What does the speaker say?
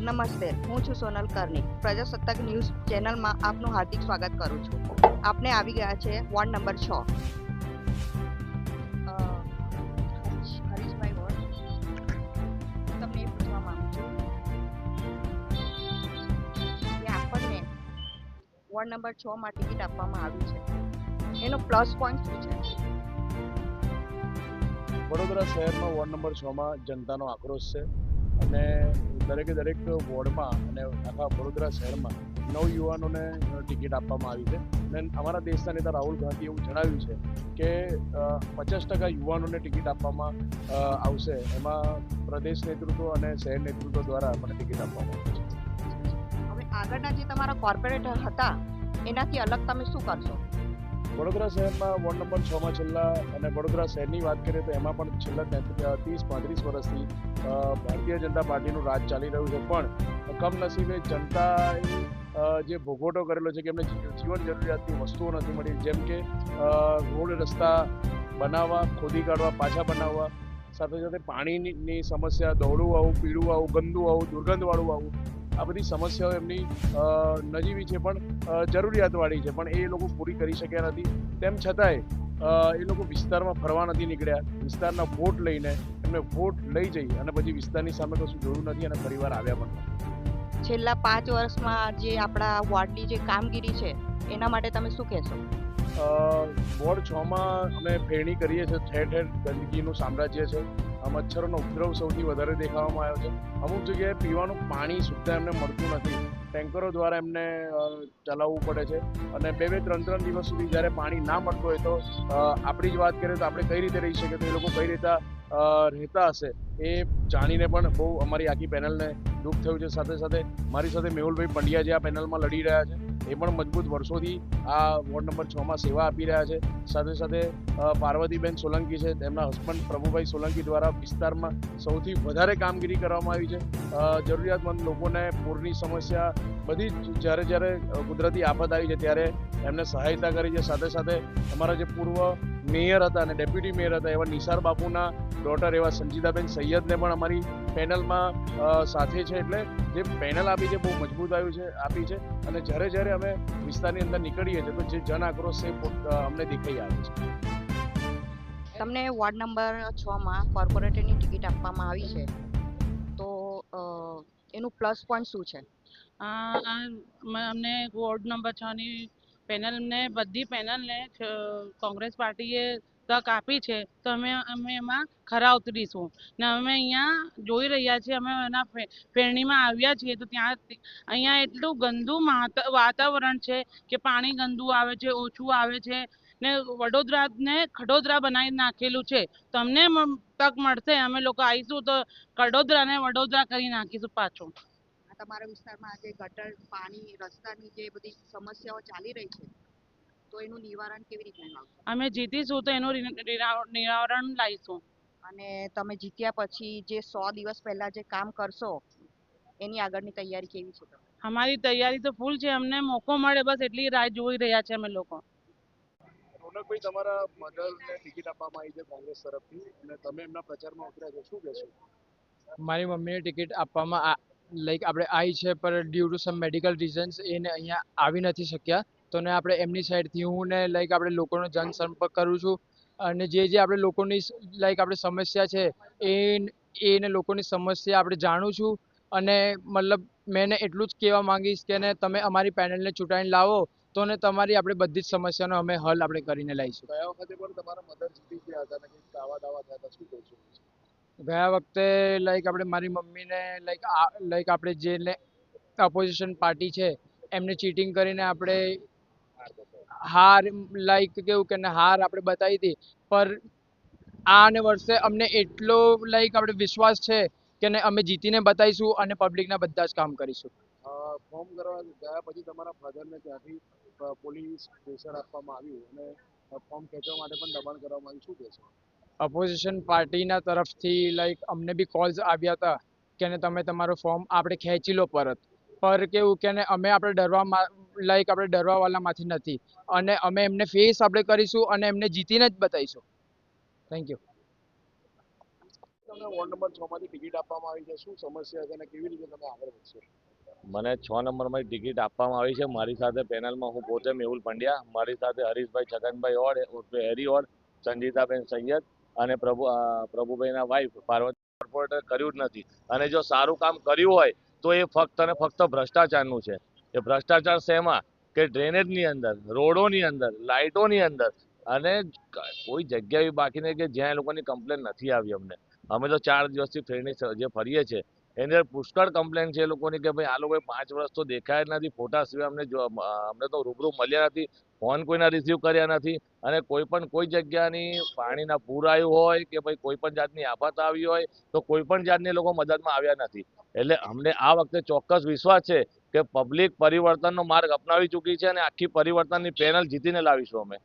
નમસ્તે, હું છું સોનલ કર્ણિક. પ્રજાસત્તાક ન્યૂઝ ચેનલમાં આપનું હાર્દિક સ્વાગત કરું છું. આપને આવી ગયા છે વોર્ડ નંબર 6. હરીશભાઈ વોર્ડ, હું તમને એ પૂછવા માંગુ છું કે આપણને વોર્ડ નંબર 6 માં ટિકિટ આપવામાં આવી છે, એનો પ્લસ પોઈન્ટ શું છે? વડોદરા શહેરમાં વોર્ડ નંબર 6માં જનતાનો આક્રોશ છે અને દરેક વોર્ડમાં અને આખા વડોદરા શહેરમાં નવયુવાનોને ટિકિટ આપવામાં આવી છે અને અમારા દેશના નેતા રાહુલ ગાંધી એવું જણાવ્યું છે કે 50% યુવાનોને ટિકિટ આપવામાં આવશે. એમાં પ્રદેશ નેતૃત્વ અને શહેર નેતૃત્વ દ્વારા મને ટિકિટ આપવામાં આવી છે. હવે આગળના જે તમારા કોર્પોરેટર હતા એનાથી અલગ તમે શું કરશો? વડોદરા શહેરમાં વોર્ડ નંબર 6માં છેલ્લા અને વડોદરા શહેરની વાત કરીએ તો એમાં પણ છેલ્લા 30-35 વર્ષથી ભારતીય જનતા પાર્ટીનું રાજ ચાલી રહ્યું છે, પણ કમનસીબે જનતાએ જે ભોગવટો કરેલો છે કે એમને જીવન જરૂરિયાતની વસ્તુઓ નથી મળી, જેમ કે રોડ રસ્તા બનાવવા, ખોદી કાઢવા, પાછા બનાવવા, સાથે સાથે પાણીની સમસ્યા, દોડું આવું, પીળું આવું, ગંદુ આવું, દુર્ગંધવાળું આવું, આ બધી સમસ્યાઓ એમની નજીવી છે પણ જરૂરિયાતવાળી છે, પણ એ લોકો પૂરી કરી શક્યા નથી. તેમ છતાંય એ લોકો વિસ્તારમાં ફરવા નથી નીકળ્યા. વિસ્તારના વોટ લઈને એમને વોટ લઈ જઈ અને પછી વિસ્તારની સામે કશું જોયું નથી અને ફરીવાર આવ્યા પણ નથી. છેલ્લા 5 વર્ષમાં જે આપણા વોર્ડની જે કામગીરી છે એના માટે તમે શું કહેશો? વોર્ડ 6માં અમે ફેરણી કરીએ છીએ. ઠેર ઠેર ગંદકીનું સામ્રાજ્ય છે. મચ્છરોનો ઉપદ્રવ સૌથી વધારે દેખાવામાં આવ્યો છે. અમુક જગ્યાએ પીવાનું પાણી સુદ્ધા એમને મળતું નથી. ટેન્કરો દ્વારા એમને ચલાવવું પડે છે અને 2-3 દિવસ સુધી જ્યારે પાણી ના મળતું હોય તો આપણી જ વાત કરીએ તો આપણે કઈ રીતે રહી શકીએ, તો એ લોકો કઈ રીતે રહેતા હશે એ જાણીને પણ બહુ અમારી આખી પેનલને દુઃખ થયું છે. સાથે સાથે મારી સાથે મેહુલભાઈ પંડ્યા જે આ પેનલમાં લડી રહ્યા છે એ પણ મજબૂત વર્ષોથી આ વોર્ડ નંબર 6માં સેવા આપી રહ્યા છે. સાથે સાથે પાર્વતીબેન સોલંકી છે, તેમના હસબન્ડ પ્રભુભાઈ સોલંકી દ્વારા વિસ્તારમાં સૌથી વધારે કામગીરી કરવામાં આવી છે. જરૂરિયાતમંદ લોકોને પૂરની સમસ્યા બધી જ્યારે કુદરતી આફત આવી છે ત્યારે એમને સહાયતા કરી છે. સાથે સાથે અમારા જે પૂર્વ મેયર હતા અને ડેપ્યુટી મેયર હતા એવા નિસાર બાપુના ડોટર એવા સંજીદાબેન સૈયદને પણ અમારી પેનલમાં સાથે છે. એટલે જે પેનલ આપી છે બહુ મજબૂત આપી છે અને જ્યારે અમે વિસ્તારની અંદર નીકળીએ છીએ તો જે જન આક્રોશ છે અમને દેખાઈ આવે છે. તમને વોર્ડ નંબર 6માં કોર્પોરેટરની ટિકિટ આપવામાં આવી છે, તો એનું પ્લસ પોઈન્ટ શું છે? અમને વોર્ડ નંબર 6ની પેનલને બધી પેનલને કોંગ્રેસ પાર્ટીએ તક આપી છે, તો અમે એમાં ખરા ઉતરીશું ને અમે અહીંયા જોઈ રહ્યા છીએ. અમે એના ફેરણીમાં આવ્યા છીએ તો ત્યાં અહીંયા એટલું ગંદુ વાતાવરણ છે કે પાણી ગંદુ આવે છે, ઓછું આવે છે ને વડોદરાને ખડોદરા બનાવી નાખેલું છે. તો અમને તક મળશે, અમે લોકો આવીશું તો કડોદરાને વડોદરા કરી નાખીશું પાછું. તમારા વિસ્તારમાં આજે ગટર, પાણી, રસ્તાની જે બધી સમસ્યાઓ ચાલી રહી છે તો એનું નિવારણ કેવી રીતે લાવશો? અમે જીતીશું તો એનું નિવારણ લાવીશું. અને તમે જીત્યા પછી જે 100 દિવસ પહેલા જે કામ કરશો એની આગળની તૈયારી કેવી છે? અમારી તૈયારી તો ફૂલ છે. અમને મોકો મળે બસ એટલી રાહ જોઈ રહ્યા છે અમે લોકો. રોનકભાઈ, તમારા મધરને ટિકિટ આપવામાં આવી છે કોંગ્રેસ તરફથી અને તમે એમના પ્રચારમાં ઉતર્યા છો, શું કહેશો? મારી મમ્મીને ટિકિટ આપવામાં આપણે આવી છે, પર due to some medical reasons એને અહીંયા આવી નથી શક્યા. તો ને આપણે એમની સાઈડથી હું ને આપણે લોકોનો જનસંપર્ક કરું છું અને જે આપણે લોકોની આપણે સમસ્યા છે એને લોકોની સમસ્યા આપણે જાણું છું અને મતલબ મેં એટલું જ કહેવા માંગીશ કે તમે અમારી પેનલને ચૂંટાઈને લાવો તો ને તમારી આપણે બધી જ સમસ્યાનો અમે હલ આપણે કરીને લાવીશું. ગયા વખતે પણ તમારા મધર જીતી ગયા હતા અને કંઈક દાવા થયા હતા, શું કહેશો? ગયા વખતે આપણે મારી મમ્મીને આપણે જે અપોઝિશન પાર્ટી છે એમને ચીટિંગ કરીને આપણે હાર કેવું કે હાર આપણે બતાવી હતી, પર આને વર્ષે અમને એટલો આપણે વિશ્વાસ છે કે અમે જીતીને બતાવીશું અને પબ્લિકના બધા જ કામ કરીશું. ફોર્મ કરવા ગયા પછી તમારા ફાધરને ત્યાંથી પોલીસ પ્રેશર આપવામાં આવ્યું અને ફોર્મ ખેંચવા માટે પણ દબાણ કરવામાં આવ્યું, શું કહેશો? અપોઝિશન પાર્ટીના તરફથી અમને બી કોલ્સ આવ્યા હતા કે તમે તમારું ફોર્મ આપણે ખેંચી લો પરત, પર કેવું કે અમે આપણે ડરવાવાળામાંથી નથી અને અમે એમને ફેસ આપણે કરીશું અને એમને જીતીને જ બતાવીશું. Thank you. તમને વોર્ડ નંબર 6 માંથી ટિકિટ આપવામાં આવી છે, શું સમસ્યા છે અને કેવી રીતે તમે આગળ વધશો? મને 6 નંબરમાં ટિકિટ આપવામાં આવી છે. મારી સાથે પેનલમાં હું પોતે મેહુલ પંડ્યા, મારી સાથે હરીશભાઈ છગનભાઈ ઓડ ઉર્ફે હેરી ઓડ, સંજીતાબેન સૈયદ અને પ્રભુભાઈના વાઇફ પાર્વતી. કોર્પોરેટર કર્યું જ નથી, અને જો સારું કામ કર્યું હોય તો એ ફક્ત અને ફક્ત ભ્રષ્ટાચારનું છે. એ ભ્રષ્ટાચાર શેમાં કે ડ્રેનેજની અંદર, રોડોની અંદર, લાઇટોની અંદર, અને કોઈ જગ્યા એવી બાકી નહીં કે જ્યાં એ લોકોની કમ્પ્લેન નથી આવી અમને. અમે તો 4 દિવસથી જે ફરીએ છીએ એની અંદર પુષ્કળ કમ્પ્લેન છે એ લોકોની કે ભાઈ આ લોકોએ 5 વર્ષ તો દેખાયા જ નથી, ફોટા સિવાય અમને તો રૂબરૂ મળ્યા નથી, ફોન કોઈના રિસીવ કર્યા નથી, અને કોઈ જગ્યાની પાણીના પૂર આવ્યું હોય કે ભાઈ કોઈ પણ જાતની આફત આવી હોય તો કોઈ પણ જાતની એ લોકો મદદમાં આવ્યા નથી. એટલે અમને આ વખતે ચોક્કસ વિશ્વાસ છે કે પબ્લિક પરિવર્તનનો માર્ગ અપનાવી ચૂકી છે અને આખી પરિવર્તનની પેનલ જીતીને લાવીશું અમે.